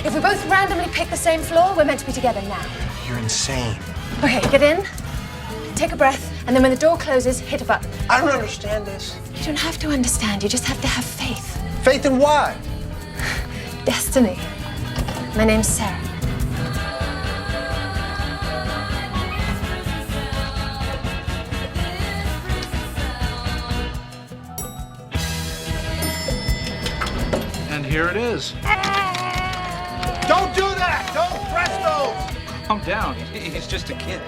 If we both randomly pick the same floor, we're meant to be together now. You're insane. Okay, get in, take a breath, and then when the door closes, hit a button. I don't understand this. You don't have to understand, you just have to have faith. Faith in what? Destiny. My name's Sarah. And here it is. Don't do that! Don't press those! Calm down. He's just a kid.